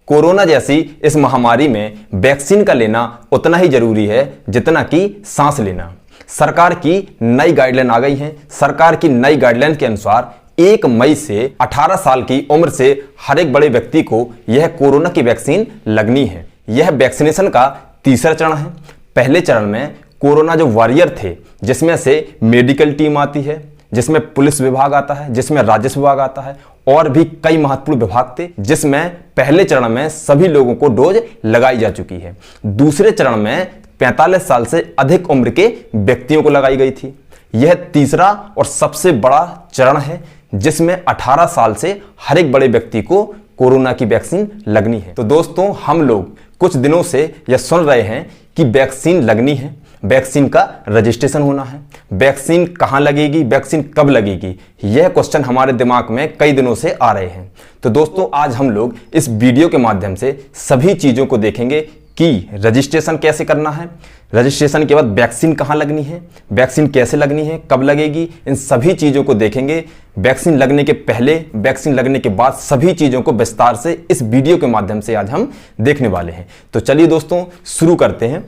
Corona जैसी इस महामारी में वैक्सीन का लेना उतना ही जरूरी है जितना कि सांस लेना। सरकार की नई गाइडलाइन आ गई है। सरकार की नई गाइडलाइन के अनुसार 1 मई से 18 साल की उम्र से हर एक बड़े व्यक्ति को यह कोरोना की वैक्सीन लगनी है। यह वैक्सीनेशन का तीसरा चरण है। पहले चरण में कोरोना जो वॉरियर थे, जिसमें से मेडिकल टीम आती है, जिसमें पुलिस विभाग आता है, जिसमें राजस्व विभाग आता है और भी कई महत्वपूर्ण विभाग थे, जिसमें पहले चरण में सभी लोगों को डोज लगाई जा चुकी है। दूसरे चरण में 45 साल से अधिक उम्र के व्यक्तियों को लगाई गई थी। यह तीसरा और सबसे बड़ा चरण है जिसमें 18 साल से हर एक बड़े व्यक्ति को कोरोना की वैक्सीन लगनी है। तो दोस्तों, हम लोग कुछ दिनों से यह सुन रहे हैं कि वैक्सीन लगनी है, वैक्सीन का रजिस्ट्रेशन होना है, वैक्सीन कहां लगेगी, वैक्सीन कब लगेगी, यह क्वेश्चन हमारे दिमाग में कई दिनों से आ रहे हैं। तो दोस्तों, आज हम लोग इस वीडियो के माध्यम से सभी चीजों को देखेंगे कि रजिस्ट्रेशन कैसे करना है, रजिस्ट्रेशन के बाद वैक्सीन कहां लगनी है, वैक्सीन कैसे लगनी है, कब लगेगी, इन सभी चीजों को देखेंगे। वैक्सीन लगने के पहले, वैक्सीन लगने के बाद सभी चीजों को विस्तार से इस वीडियो के माध्यम से आज हम देखने वाले हैं। तो चलिए दोस्तों, शुरू करते हैं।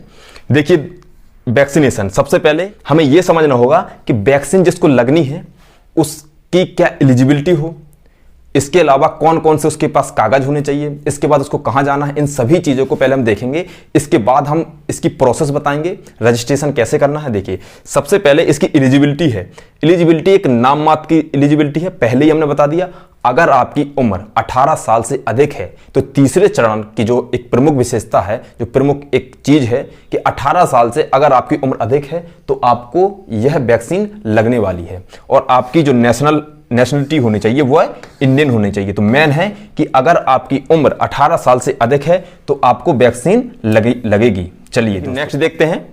देखिए, वैक्सीनेशन, सबसे पहले हमें यह समझना होगा कि वैक्सीन जिसको लगनी है उसकी क्या एलिजिबिलिटी हो, इसके अलावा कौन कौन से उसके पास कागज होने चाहिए, इसके बाद उसको कहां जाना है, इन सभी चीजों को पहले हम देखेंगे। इसके बाद हम इसकी प्रोसेस बताएंगे, रजिस्ट्रेशन कैसे करना है। देखिए, सबसे पहले इसकी एलिजिबिलिटी है। एलिजिबिलिटी एक नाम मात्र की एलिजिबिलिटी है, पहले ही हमने बता दिया। अगर आपकी उम्र 18 साल से अधिक है तो तीसरे चरण की जो एक प्रमुख विशेषता है, जो प्रमुख एक चीज है कि 18 साल से अगर आपकी उम्र अधिक है तो आपको यह वैक्सीन लगने वाली है। और आपकी जो नेशनलिटी होनी चाहिए वो है इंडियन होनी चाहिए। तो मेन है कि अगर आपकी उम्र 18 साल से अधिक है तो आपको वैक्सीन लगेगी। चलिए नेक्स्ट देखते हैं।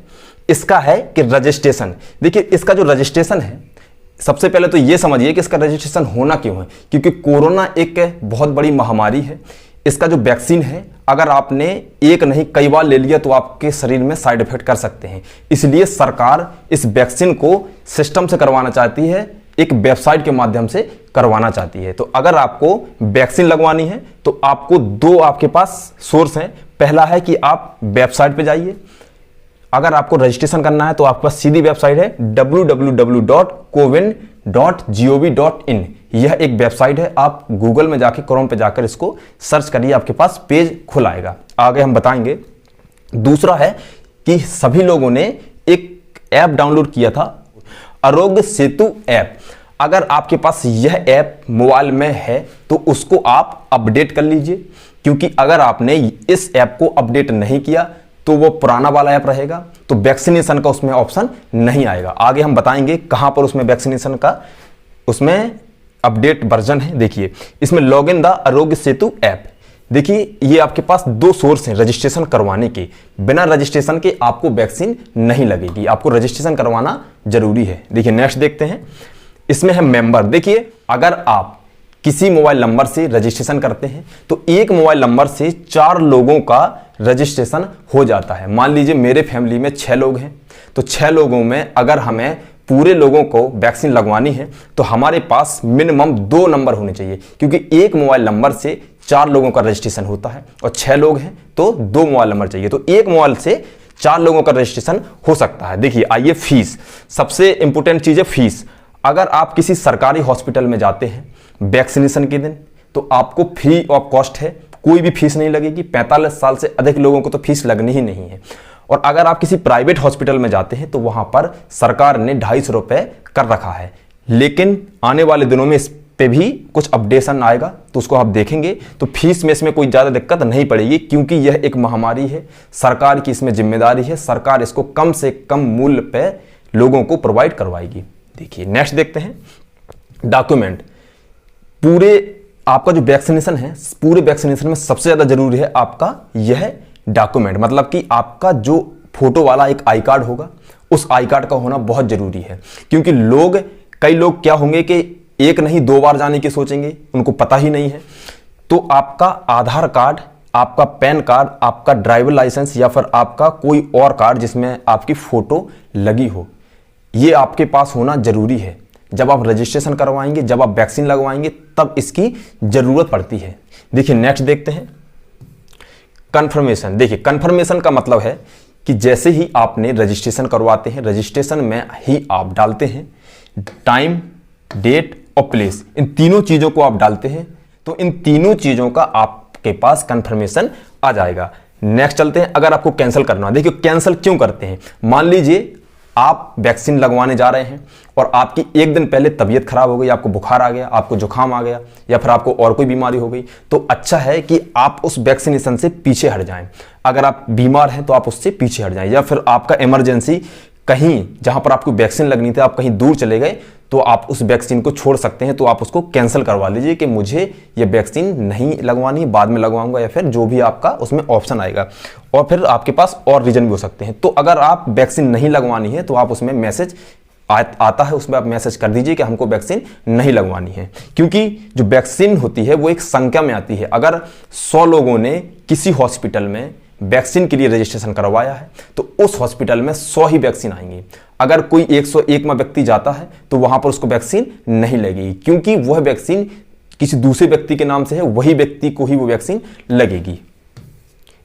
इसका है कि रजिस्ट्रेशन। देखिए, इसका जो रजिस्ट्रेशन है, सबसे पहले तो यह समझिए कि इसका रजिस्ट्रेशन होना क्यों है, क्योंकि कोरोना एक बहुत बड़ी महामारी है। इसका जो वैक्सीन है, अगर आपने एक नहीं कई बार ले लिया तो आपके शरीर में साइड इफेक्ट कर सकते हैं। इसलिए सरकार इस वैक्सीन को सिस्टम से करवाना चाहती है, एक वेबसाइट के माध्यम से करवाना चाहती है। तो अगर आपको वैक्सीन लगवानी है तो आपको दो आपके पास सोर्स हैं। पहला है कि आप वेबसाइट पे जाइए। अगर आपको रजिस्ट्रेशन करना है तो आपके पास सीधी वेबसाइट है www.cowin.gov.in। यह एक वेबसाइट है। आप गूगल में जाके, क्रोम पे जाकर इसको सर्च करिए, आपके पास पेज खुल आएगा। आगे हम बताएंगे। दूसरा है कि सभी लोगों ने एक ऐप डाउनलोड किया था, आरोग्य सेतु ऐप। अगर आपके पास यह ऐप मोबाइल में है तो उसको आप अपडेट कर लीजिए, क्योंकि अगर आपने इस ऐप को अपडेट नहीं किया तो वो पुराना वाला ऐप रहेगा, तो वैक्सीनेशन का उसमें ऑप्शन नहीं आएगा। आगे हम बताएंगे कहां पर उसमें वैक्सीनेशन का उसमें अपडेट वर्जन है। देखिए, इसमें log in the Aarogya Setu app. देखिए, ये आपके पास दो सोर्स हैं रजिस्ट्रेशन करवाने के। बिना रजिस्ट्रेशन के आपको वैक्सीन नहीं लगेगी, आपको रजिस्ट्रेशन करवाना जरूरी है। देखिए, नेक्स्ट देखते हैं। इसमें है मेंबर। देखिए, अगर आप किसी मोबाइल नंबर से रजिस्ट्रेशन करते हैं तो एक मोबाइल नंबर से 4 लोगों का रजिस्ट्रेशन हो जाता है। मान लीजिए मेरे फैमिली में 6 लोग हैं, तो 6 लोगों में अगर हमें पूरे लोगों को वैक्सीन लगवानी है तो हमारे पास मिनिमम 2 नंबर होने चाहिए, क्योंकि एक मोबाइल नंबर से 4 लोगों का रजिस्ट्रेशन होता है और 6 लोग हैं तो 2 मोबाइल नंबर चाहिए। तो एक मोबाइल से 4 लोगों का रजिस्ट्रेशन हो सकता है। देखिए, आइए फीस। सबसे इंपॉर्टेंट चीज है फीस। अगर आप किसी सरकारी हॉस्पिटल में जाते हैं वैक्सीनेशन के दिन तो आपको फ्री ऑफ कॉस्ट है, कोई भी फीस नहीं लगेगी। 45 साल से अधिक लोगों को तो फीस लगनी ही नहीं है। और अगर आप किसी प्राइवेट हॉस्पिटल में जाते हैं तो वहां पर सरकार ने 250 रुपए कर रखा है, लेकिन आने वाले दिनों में इस पे भी कुछ अपडेशन आएगा तो उसको आप देखेंगे। तो फीस में इसमें कोई ज्यादा दिक्कत नहीं पड़ेगी, क्योंकि यह एक महामारी है, सरकार की इसमें जिम्मेदारी है। सरकार इसको कम से कम मूल्य पे लोगों को प्रोवाइड करवाएगी। देखिए, नेक्स्ट देखते हैं। डॉक्यूमेंट। पूरे आपका जो वैक्सीनेशन है, पूरे वैक्सीनेशन में सबसे ज्यादा जरूरी है आपका यह डॉक्यूमेंट, मतलब कि आपका जो फोटो वाला एक आई कार्ड होगा, उस आई कार्ड का होना बहुत जरूरी है। क्योंकि कई लोग क्या होंगे कि एक नहीं 2 बार जाने की सोचेंगे, उनको पता ही नहीं है। तो आपका आधार कार्ड, आपका पैन कार्ड, आपका ड्राइवर लाइसेंस या फिर आपका कोई और कार्ड जिसमें आपकी फोटो लगी हो, ये आपके पास होना जरूरी है। जब आप रजिस्ट्रेशन करवाएंगे, जब आप वैक्सीन लगवाएंगे, तब इसकी जरूरत पड़ती है। देखिए, नेक्स्ट देखते हैं। कंफर्मेशन। देखिए कंफर्मेशन का मतलब है कि जैसे ही आपने रजिस्ट्रेशन करवाते हैं, रजिस्ट्रेशन में ही आप डालते हैं टाइम, डेट और प्लेस, इन तीनों चीजों को आप डालते हैं तो इन तीनों चीजों का आपके पास कंफर्मेशन आ जाएगा। नेक्स्ट चलते हैं, अगर आपको कैंसिल करना है, देखिए कैंसिल क्यों करते हैं। मान लीजिए आप वैक्सीन लगवाने जा रहे हैं और आपकी एक दिन पहले तबीयत खराब हो गई, आपको बुखार आ गया, आपको जुकाम आ गया या फिर आपको और कोई बीमारी हो गई, तो अच्छा है कि आप उस वैक्सीनेशन से पीछे हट जाएं। अगर आप बीमार हैं तो आप उससे पीछे हट जाएं, या फिर आपका इमरजेंसी कहीं जहां पर आपको वैक्सीन लगनी थी आप कहीं दूर चले गए तो आप उस वैक्सीन को छोड़ सकते हैं, तो आप उसको कैंसिल करवा लीजिए कि मुझे ये वैक्सीन नहीं लगवानी है, बाद में लगवाऊंगा, या फिर जो भी आपका उसमें ऑप्शन आएगा। और फिर आपके पास और रीजन भी हो सकते हैं। तो अगर आप वैक्सीन नहीं लगवानी है तो आप उसमें मैसेज आता है, उसमें आप मैसेज कर दीजिए कि हमको वैक्सीन नहीं लगवानी है, क्योंकि जो वैक्सीन होती है वो एक संख्या में आती है। अगर 100 लोगों ने किसी हॉस्पिटल में वैक्सीन के लिए रजिस्ट्रेशन करवाया है तो उस हॉस्पिटल में 100 ही वैक्सीन आएंगी। अगर कोई 101 में व्यक्ति जाता है तो वहां पर उसको वैक्सीन नहीं लगेगी, क्योंकि वह वैक्सीन किसी दूसरे व्यक्ति के नाम से है, वही व्यक्ति को ही वो वैक्सीन लगेगी।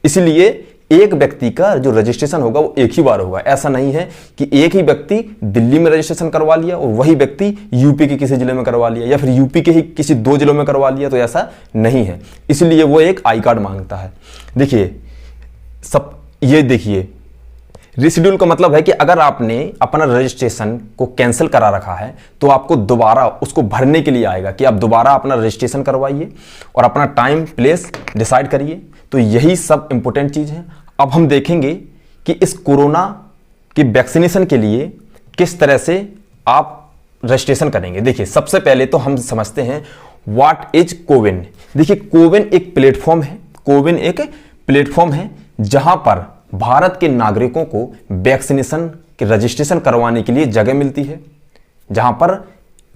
इसलिए एक व्यक्ति का जो रजिस्ट्रेशन होगा वो एक ही बार होगा। ऐसा नहीं है कि एक ही व्यक्ति दिल्ली में रजिस्ट्रेशन करवा लिया और वही व्यक्ति यूपी के किसी जिले में करवा लिया या फिर यूपी के ही किसी 2 जिलों में करवा लिया, तो ऐसा नहीं है। इसलिए वो एक आई कार्ड मांगता है। देखिए सब ये देखिए, रिशेड्यूल का मतलब है कि अगर आपने अपना रजिस्ट्रेशन को कैंसिल करा रखा है तो आपको दोबारा उसको भरने के लिए आएगा कि आप दोबारा अपना रजिस्ट्रेशन करवाइए और अपना टाइम प्लेस डिसाइड करिए। तो यही सब इंपॉर्टेंट चीज है। अब हम देखेंगे कि इस कोरोना की वैक्सीनेशन के लिए किस तरह से आप रजिस्ट्रेशन करेंगे। देखिए सबसे पहले तो हम समझते हैं व्हाट इज कोविन। देखिए कोविन एक प्लेटफॉर्म है, कोविन एक प्लेटफॉर्म है जहां पर भारत के नागरिकों को वैक्सीनेशन के रजिस्ट्रेशन करवाने के लिए जगह मिलती है, जहां पर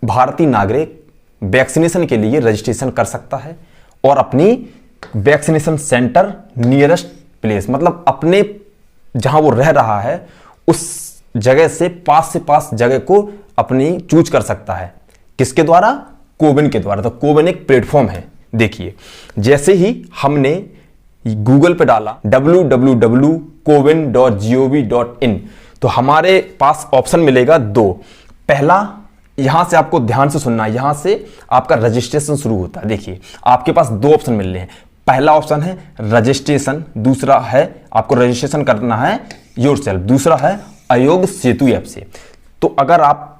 भारतीय नागरिक वैक्सीनेशन के लिए रजिस्ट्रेशन कर सकता है और अपनी वैक्सीनेशन सेंटर नियरेस्ट प्लेस, मतलब अपने जहां वो रह रहा है उस जगह से पास जगह को अपनी चूज कर सकता है। किसके द्वारा? कोविन के द्वारा। तो कोविन एक प्लेटफॉर्म है। देखिए जैसे ही हमने गूगल पे डाला www.cowin.gov.in तो हमारे पास ऑप्शन मिलेगा 2। पहला, यहां से आपको ध्यान से सुनना है, यहां से आपका रजिस्ट्रेशन शुरू होता है। देखिए आपके पास 2 ऑप्शन मिल रहे हैं। पहला ऑप्शन है रजिस्ट्रेशन, दूसरा है आपको रजिस्ट्रेशन करना है योरसेल्फ, दूसरा है आयोग सेतु ऐप से। तो अगर आप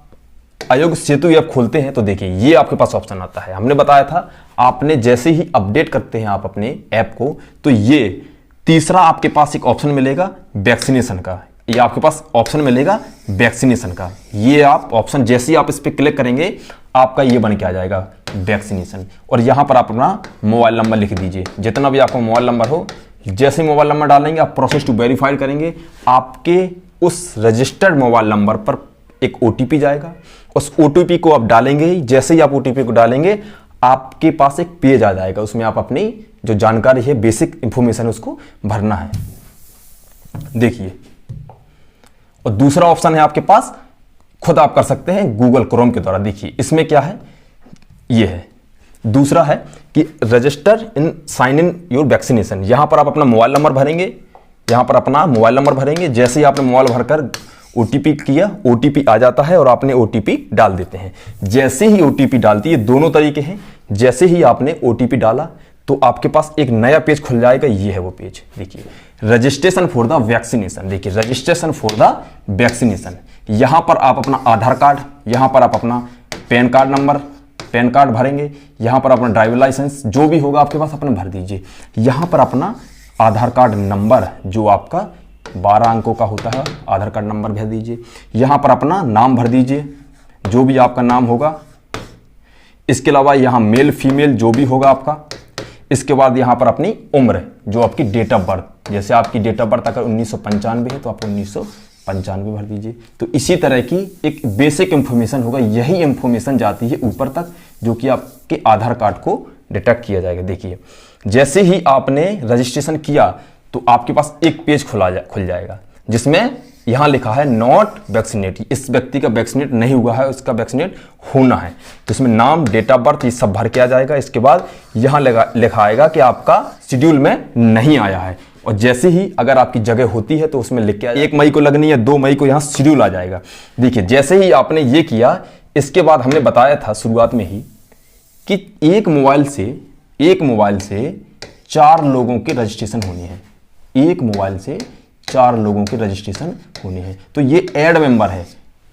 आयोग सेतु ऐप खोलते हैं तो देखिए ये आपके पास ऑप्शन आता है। हमने बताया था आपने जैसे ही अपडेट करते हैं आप अपने ऐप को तो ये तीसरा आपके पास एक ऑप्शन मिलेगा वैक्सीनेशन का, ये आपके पास ऑप्शन मिलेगा वैक्सीनेशन का। ये आप ऑप्शन जैसे ही आप इस पर क्लिक करेंगे आपका ये बन के आ जाएगा वैक्सीनेशन, और यहां पर आप अपना मोबाइल नंबर लिख दीजिए, जितना भी आपका मोबाइल नंबर हो। जैसे मोबाइल नंबर डालेंगे आप प्रोसेस टू वेरीफाइड करेंगे, आपके उस रजिस्टर्ड मोबाइल नंबर पर एक ओटीपी जाएगा। उस ओटीपी को आप डालेंगे ही, जैसे ही आप ओटीपी को डालेंगे आपके पास एक पेज आ जाएगा, उसमें आप अपनी जो जानकारी है बेसिक इंफॉर्मेशन उसको भरना है। देखिए, और दूसरा ऑप्शन है आपके पास, खुद आप कर सकते हैं गूगल क्रोम के द्वारा। देखिए इसमें क्या है, ये है दूसरा है कि register in sign in your vaccination. यहां पर आप अपना मोबाइल नंबर भरेंगे, यहां पर अपना मोबाइल नंबर भरेंगे। जैसे ही आपने मोबाइल भरकर ओटीपी किया, ओटीपी आ जाता है और आपने ओटीपी डाल देते हैं। जैसे ही ओटीपी डालती है, दोनों तरीके हैं। जैसे ही आपने ओटीपी डाला तो आपके पास एक नया पेज खुल जाएगा। ये है वो पेज, देखिए रजिस्ट्रेशन फॉर द वैक्सीनेशन। देखिए रजिस्ट्रेशन फॉर द वैक्सीनेशन, यहां पर आप अपना आधार कार्ड, यहां पर आप अपना pan card number, pan card भरेंगे, यहां पर अपना ड्राइवर लाइसेंस जो भी होगा आपके पास अपना भर दीजिए। यहां पर अपना आधार कार्ड नंबर जो आपका 12 अंकों का होता है, आधार कार्ड नंबर भर दीजिए। यहां पर अपना नाम भर दीजिए, जो भी आपका नाम होगा। इसके अलावा यहां मेल फीमेल जो भी होगा आपका। इसके बाद यहां पर अपनी उम्र, जो आपकी डेट ऑफ बर्थ, जैसे आपकी डेट ऑफ बर्थ अगर 1995 है तो आप 1995 भर दीजिए। तो इसी तरह की एक बेसिक इंफॉर्मेशन होगा, यही इंफॉर्मेशन जाती है ऊपर तक, जो कि आपके आधार कार्ड को डिटेक्ट किया जाएगा। देखिए जैसे ही आपने रजिस्ट्रेशन किया तो आपके पास एक पेज खुल जाएगा, जिसमें यहां लिखा है नॉट वैक्सीनेट, इस व्यक्ति का वैक्सीनेट नहीं हुआ है, उसका वैक्सीनेट होना है। तो इसमें नाम, डेट ऑफ बर्थ, ये सब भर के आ जाएगा। इसके बाद यहां लिखा आएगा कि आपका शेड्यूल में नहीं आया है, और जैसे ही अगर आपकी जगह होती है तो उसमें लिख के 1 मई को लगनी है, 2 मई को यहां शेड्यूल आ जाएगा। देखिए जैसे ही आपने ये किया, इसके बाद हमने बताया था शुरुआत में ही कि एक मोबाइल से 4 लोगों की रजिस्ट्रेशन होनी है, एक मोबाइल से 4 लोगों की रजिस्ट्रेशन होनी है। तो ये ऐड मेंबर है,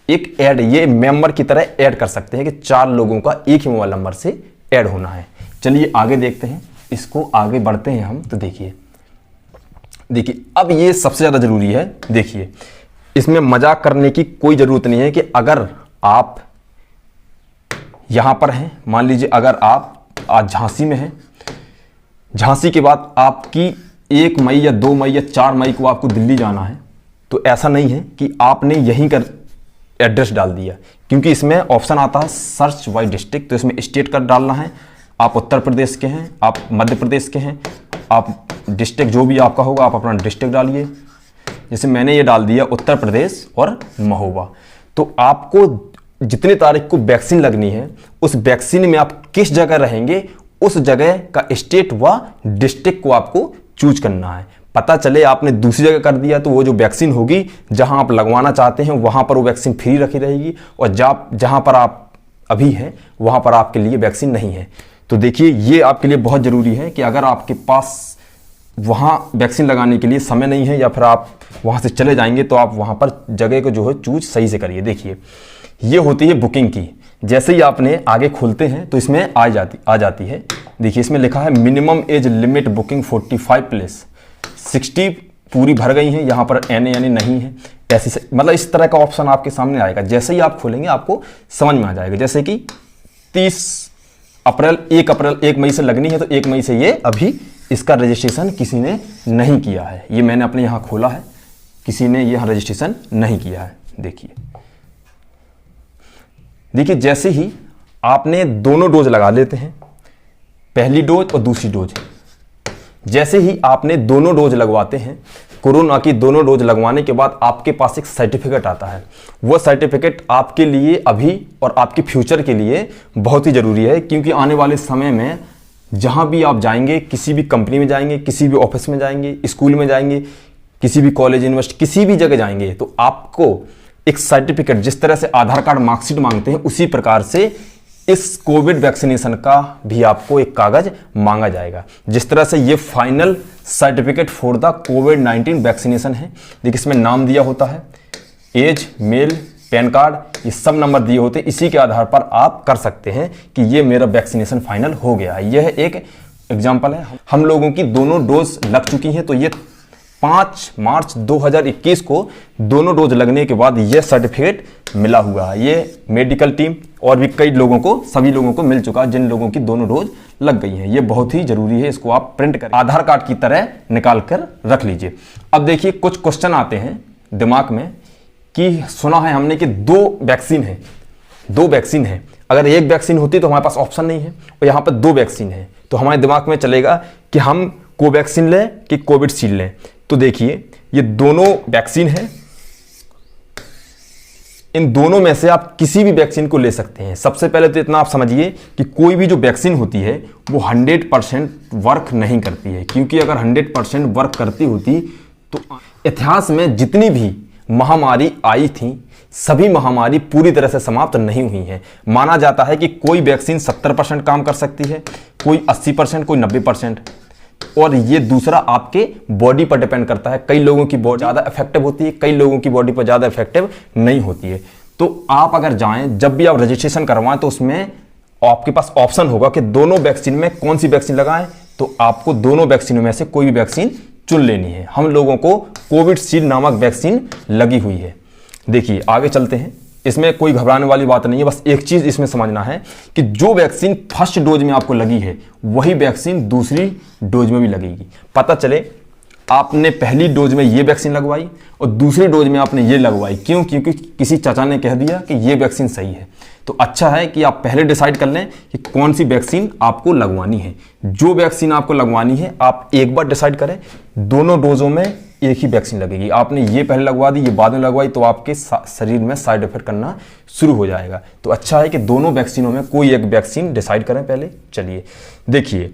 एक ऐड, ये मेंबर की तरह ऐड कर सकते हैं कि 4 लोगों का एक ही मोबाइल नंबर से ऐड होना है। चलिए आगे देखते हैं, इसको आगे बढ़ते हैं हम। तो देखिए अब ये सबसे ज़्यादा ज़रूरी है। देखिए इसमें मजाक करने की कोई ज़रूरत नहीं है कि अगर आप यहाँ पर हैं, मान लीजिए अगर आप आज झांसी में हैं, झांसी के बाद आपकी 1 मई या 2 मई या 4 मई को आपको दिल्ली जाना है, तो ऐसा नहीं है कि आपने यहीं का एड्रेस डाल दिया, क्योंकि इसमें ऑप्शन आता है सर्च बाय डिस्ट्रिक्ट। तो इसमें स्टेट का डालना है, आप उत्तर प्रदेश के हैं, आप मध्य प्रदेश के हैं, आप डिस्ट्रिक्ट जो भी आपका होगा आप अपना डिस्ट्रिक्ट डालिए। जैसे मैंने ये डाल दिया उत्तर प्रदेश और महोबा। तो आपको जितनी तारीख को वैक्सीन लगनी है, उस वैक्सीन में आप किस जगह रहेंगे, उस जगह का स्टेट व डिस्ट्रिक्ट को आपको चूज करना है। पता चले आपने दूसरी जगह कर दिया तो वो जो वैक्सीन होगी जहां आप लगवाना चाहते हैं वहां पर वो वैक्सीन फ्री रखी रहेगी, और जहां पर आप अभी हैं वहां पर आपके लिए वैक्सीन नहीं है। तो देखिए ये आपके लिए बहुत ज़रूरी है कि अगर आपके पास वहां वैक्सीन लगाने के लिए समय नहीं है या फिर आप वहां से चले जाएंगे, तो आप वहां पर जगह को जो है चूज सही से करिए। देखिए ये होती है बुकिंग की। जैसे ही आपने आगे खोलते हैं तो इसमें आ जाती है। देखिए इसमें लिखा है minimum age limit booking 45 plus, 60 पूरी भर गई हैं, यहाँ पर एन यानी नहीं है, ऐसे मतलब इस तरह का ऑप्शन आपके सामने आएगा। जैसे ही आप खोलेंगे आपको समझ में आ जाएगा। जैसे कि 1 मई से लगनी है, तो 1 मई से ये अभी इसका रजिस्ट्रेशन किसी ने नहीं किया है। ये मैंने अपने यहाँ खोला है, किसी ने यहाँ रजिस्ट्रेशन नहीं किया है। देखिए जैसे ही आपने दोनों डोज लगा लेते हैं, पहली डोज और दूसरी डोज, जैसे ही आपने दोनों डोज लगवाते हैं, कोरोना की दोनों डोज लगवाने के बाद आपके पास एक सर्टिफिकेट आता है। वो सर्टिफिकेट आपके लिए अभी और आपके फ्यूचर के लिए बहुत ही ज़रूरी है, क्योंकि आने वाले समय में जहाँ भी आप जाएंगे, किसी भी कंपनी में जाएंगे, किसी भी ऑफिस में जाएंगे, स्कूल में जाएंगे, किसी भी कॉलेज यूनिवर्सिटी किसी भी जगह जाएंगे, तो आपको एक सर्टिफिकेट, जिस तरह से आधार कार्ड मार्कशीट मांगते हैं उसी प्रकार से इस कोविड वैक्सीनेशन का भी आपको एक कागज मांगा जाएगा। जिस तरह से ये final certificate for the covid vaccination है। देखिए इसमें नाम दिया होता है, एज, मेल, पैन कार्ड, ये सब नंबर दिए होते हैं। इसी के आधार पर आप कर सकते हैं कि ये मेरा वैक्सीनेशन फाइनल हो गया है। यह एक एग्जाम्पल है। हम लोगों की दोनों डोज लग चुकी हैं, तो ये 5 मार्च 2021 को दोनों डोज लगने के बाद यह सर्टिफिकेट मिला हुआ है। ये मेडिकल टीम और भी कई लोगों को, सभी लोगों को मिल चुका है जिन लोगों की दोनों डोज लग गई हैं। ये बहुत ही जरूरी है, इसको आप प्रिंट कर आधार कार्ड की तरह निकाल कर रख लीजिए। अब देखिए कुछ क्वेश्चन आते हैं दिमाग में कि सुना है हमने कि 2 वैक्सीन है। अगर एक वैक्सीन होती तो हमारे पास ऑप्शन नहीं है, और यहाँ पर 2 वैक्सीन है, तो हमारे दिमाग में चलेगा कि हम कोवैक्सीन लें कि कोविडशील्ड लें। तो देखिए ये दोनों वैक्सीन है, इन दोनों में से आप किसी भी वैक्सीन को ले सकते हैं। सबसे पहले तो इतना आप समझिए कि कोई भी जो वैक्सीन होती है वो 100% वर्क नहीं करती है, क्योंकि अगर 100% वर्क करती होती तो इतिहास में जितनी भी महामारी आई थी सभी महामारी पूरी तरह से समाप्त नहीं हुई हैं। माना जाता है कि कोई वैक्सीन 70% काम कर सकती है, कोई 80%, कोई 90%, और ये दूसरा आपके बॉडी पर डिपेंड करता है। कई लोगों की बॉडी ज़्यादा इफेक्टिव होती है, कई लोगों की बॉडी पर ज़्यादा इफेक्टिव नहीं होती है। तो आप अगर जाएं, जब भी आप रजिस्ट्रेशन करवाएं, तो उसमें आपके पास ऑप्शन होगा कि दोनों वैक्सीन में कौन सी वैक्सीन लगाएं, तो आपको दोनों वैक्सीनों में से कोई भी वैक्सीन चुन लेनी है। हम लोगों को कोविडशील्ड नामक वैक्सीन लगी हुई है। देखिए आगे चलते हैं, इसमें कोई घबराने वाली बात नहीं है। बस एक चीज इसमें समझना है कि जो वैक्सीन फर्स्ट डोज में आपको लगी है वही वैक्सीन दूसरी डोज में भी लगेगी। पता चले आपने पहली डोज में ये वैक्सीन लगवाई और दूसरी डोज में आपने ये लगवाई, क्यों? क्योंकि किसी चाचा ने कह दिया कि ये वैक्सीन सही है। तो अच्छा है कि आप पहले डिसाइड कर लें कि कौन सी वैक्सीन आपको लगवानी है। जो वैक्सीन आपको लगवानी है आप एक बार डिसाइड करें, दोनों डोजों में एक ही वैक्सीन लगेगी। आपने ये पहले लगवा दी, ये बाद में लगवाई, तो आपके शरीर में साइड इफेक्ट करना शुरू हो जाएगा। तो अच्छा है कि दोनों वैक्सीनों में कोई एक वैक्सीन डिसाइड करें पहले। चलिए देखिए,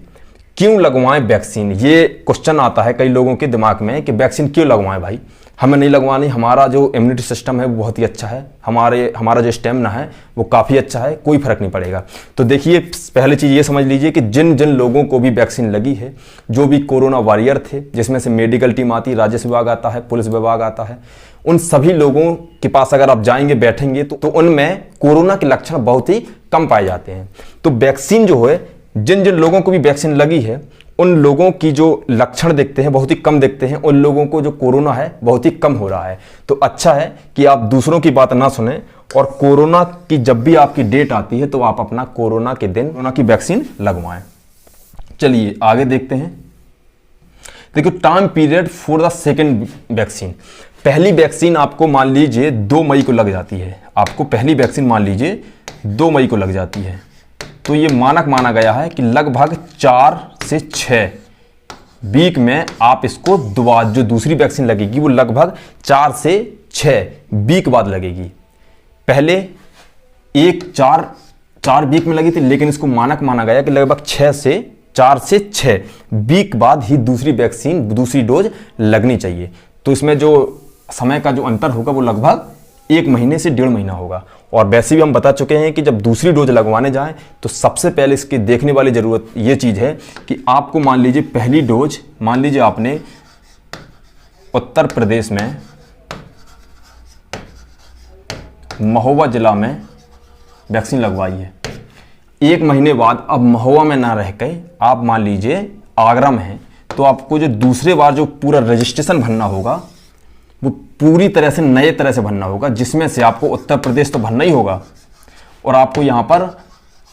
क्यों लगवाएं वैक्सीन, ये क्वेश्चन आता है कई लोगों के दिमाग में कि वैक्सीन क्यों लगवाएं भाई, हमें नहीं लगवानी, हमारा जो इम्यूनिटी सिस्टम है वो बहुत ही अच्छा है, हमारा जो स्टेमिना है वो काफ़ी अच्छा है, कोई फर्क नहीं पड़ेगा। तो देखिए, पहले चीज़ ये समझ लीजिए कि जिन जिन लोगों को भी वैक्सीन लगी है, जो भी कोरोना वॉरियर थे, जिसमें से मेडिकल टीम आती है, राजस्व विभाग आता है, पुलिस विभाग आता है, उन सभी लोगों के पास अगर आप जाएंगे, बैठेंगे, तो उनमें कोरोना के लक्षण बहुत ही कम पाए जाते हैं। तो वैक्सीन जो है, जिन जिन लोगों को भी वैक्सीन लगी है, उन लोगों की जो लक्षण दिखते हैं बहुत ही कम दिखते हैं, उन लोगों को जो कोरोना है बहुत ही कम हो रहा है। तो अच्छा है कि आप दूसरों की बात ना सुने, और कोरोना की जब भी आपकी डेट आती है तो आप अपना कोरोना के दिन कोरोना की वैक्सीन लगवाएं। चलिए आगे देखते हैं। देखिए, time period for the second vaccine. पहली वैक्सीन आपको मान लीजिए 2 मई को लग जाती है, आपको पहली वैक्सीन मान लीजिए 2 मई को लग जाती है, तो ये मानक माना गया है कि लगभग 4 से 6 वीक में आप इसको दोबारा जो दूसरी वैक्सीन लगेगी वो लगभग 4 से 6 वीक बाद लगेगी। पहले 4 वीक में लगी थी, लेकिन इसको मानक माना गया कि लगभग 4 से 6 वीक बाद ही दूसरी वैक्सीन, दूसरी डोज लगनी चाहिए। तो इसमें जो समय का जो अंतर होगा वो लगभग 1 महीने से 1.5 महीना होगा। और वैसे भी हम बता चुके हैं कि जब दूसरी डोज लगवाने जाएं तो सबसे पहले इसके देखने वाली ज़रूरत ये चीज़ है कि आपको मान लीजिए पहली डोज, मान लीजिए आपने उत्तर प्रदेश में महोबा जिला में वैक्सीन लगवाई है। 1 महीने बाद अब महोबा में ना रह के आप मान लीजिए आगरा में हैं, तो आपको जो दूसरे बार जो पूरा रजिस्ट्रेशन भरना होगा वो पूरी तरह से नए तरह से भरना होगा, जिसमें से आपको उत्तर प्रदेश तो भरना ही होगा और आपको यहाँ पर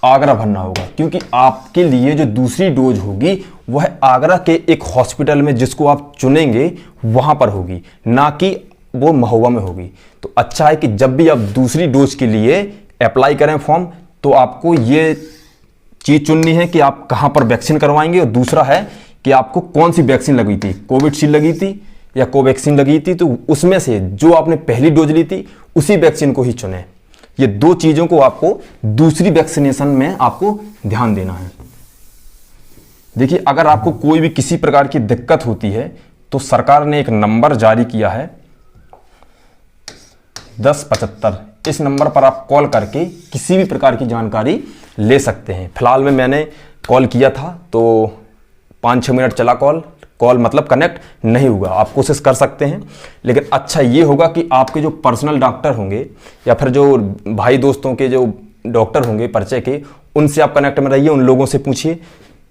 आगरा भरना होगा, क्योंकि आपके लिए जो दूसरी डोज होगी वह आगरा के एक हॉस्पिटल में जिसको आप चुनेंगे वहाँ पर होगी, ना कि वो महोबा में होगी। तो अच्छा है कि जब भी आप दूसरी डोज के लिए अप्लाई करें फॉर्म, तो आपको ये चीज़ चुननी है कि आप कहाँ पर वैक्सीन करवाएंगे, और दूसरा है कि आपको कौन सी वैक्सीन लगी थी, कोविशील्ड लगी थी या कोवैक्सीन लगी थी, तो उसमें से जो आपने पहली डोज ली थी उसी वैक्सीन को ही चुने। ये 2 चीज़ों को आपको दूसरी वैक्सीनेशन में आपको ध्यान देना है। देखिए, अगर आपको कोई भी किसी प्रकार की दिक्कत होती है तो सरकार ने एक नंबर जारी किया है 1075। इस नंबर पर आप कॉल करके किसी भी प्रकार की जानकारी ले सकते हैं। फिलहाल में मैंने कॉल किया था तो 5-6 मिनट चला कॉल मतलब कनेक्ट नहीं हुआ। आप कोशिश कर सकते हैं, लेकिन अच्छा ये होगा कि आपके जो पर्सनल डॉक्टर होंगे या फिर जो भाई दोस्तों के जो डॉक्टर होंगे परिचय के, उनसे आप कनेक्ट में रहिए, उन लोगों से पूछिए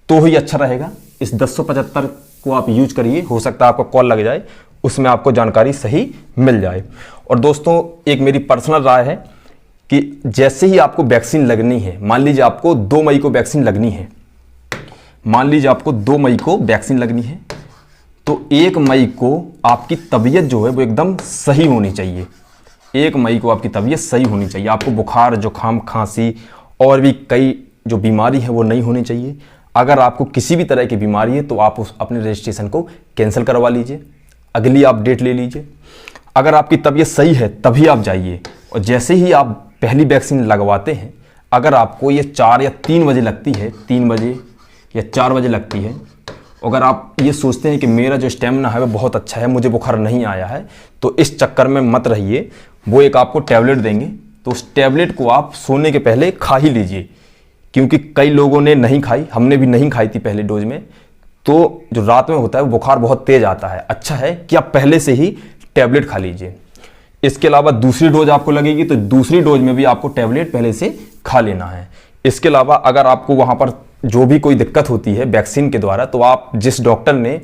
तो ही अच्छा रहेगा। इस 1075 को आप यूज करिए, हो सकता है आपको कॉल लग जाए, उसमें आपको जानकारी सही मिल जाए। और दोस्तों, एक मेरी पर्सनल राय है कि जैसे ही आपको वैक्सीन लगनी है, मान लीजिए आपको 2 मई को वैक्सीन लगनी है, मान लीजिए आपको 2 मई को वैक्सीन लगनी है, तो 1 मई को आपकी तबीयत जो है वो एकदम सही होनी चाहिए। 1 मई को आपकी तबीयत सही होनी चाहिए, आपको बुखार, जुकाम, खांसी और भी कई जो बीमारी है वो नहीं होनी चाहिए। अगर आपको किसी भी तरह की बीमारी है तो आप अपने रजिस्ट्रेशन को कैंसिल करवा लीजिए, अगली आप डेट ले लीजिए। अगर आपकी तबीयत सही है तभी आप जाइए, और जैसे ही आप पहली वैक्सीन लगवाते हैं, अगर आपको ये 4 या 3 बजे लगती है, 3 बजे या 4 बजे लगती है, अगर आप ये सोचते हैं कि मेरा जो स्टेमिना है वो बहुत अच्छा है, मुझे बुखार नहीं आया है, तो इस चक्कर में मत रहिए। वो एक आपको टैबलेट देंगे, तो उस टैबलेट को आप सोने के पहले खा ही लीजिए, क्योंकि कई लोगों ने नहीं खाई, हमने भी नहीं खाई थी पहले डोज में, तो जो रात में होता है वो बुखार बहुत तेज आता है। अच्छा है कि आप पहले से ही टैबलेट खा लीजिए। इसके अलावा दूसरी डोज आपको लगेगी तो दूसरी डोज में भी आपको टैबलेट पहले से खा लेना है। इसके अलावा अगर आपको वहाँ पर जो भी कोई दिक्कत होती है वैक्सीन के द्वारा, तो आप जिस डॉक्टर ने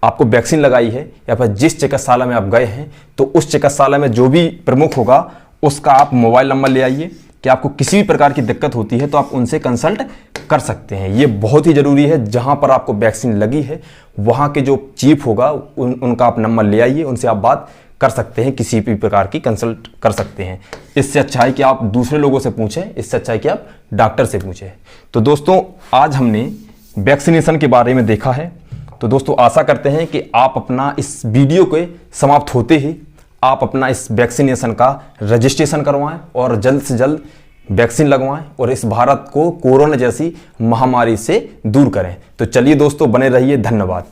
आपको वैक्सीन लगाई है या फिर जिस चिकित्सालय में आप गए हैं, तो उस चिकित्सालय में जो भी प्रमुख होगा उसका आप मोबाइल नंबर ले आइए कि आपको किसी भी प्रकार की दिक्कत होती है तो आप उनसे कंसल्ट कर सकते हैं। ये बहुत ही ज़रूरी है। जहाँ पर आपको वैक्सीन लगी है वहाँ के जो चीफ होगा उनका आप नंबर ले आइए, उनसे आप बात कर सकते हैं, किसी भी प्रकार की कंसल्ट कर सकते हैं। इससे अच्छा है कि आप दूसरे लोगों से पूछें, इससे अच्छा है कि आप डॉक्टर से पूछें। तो दोस्तों, आज हमने वैक्सीनेशन के बारे में देखा है। तो दोस्तों आशा करते हैं कि आप अपना इस वीडियो के समाप्त होते ही आप अपना इस वैक्सीनेशन का रजिस्ट्रेशन करवाएं और जल्द से जल्द वैक्सीन लगवाएं और इस भारत को कोरोना जैसी महामारी से दूर करें। तो चलिए दोस्तों, बने रहिए। धन्यवाद।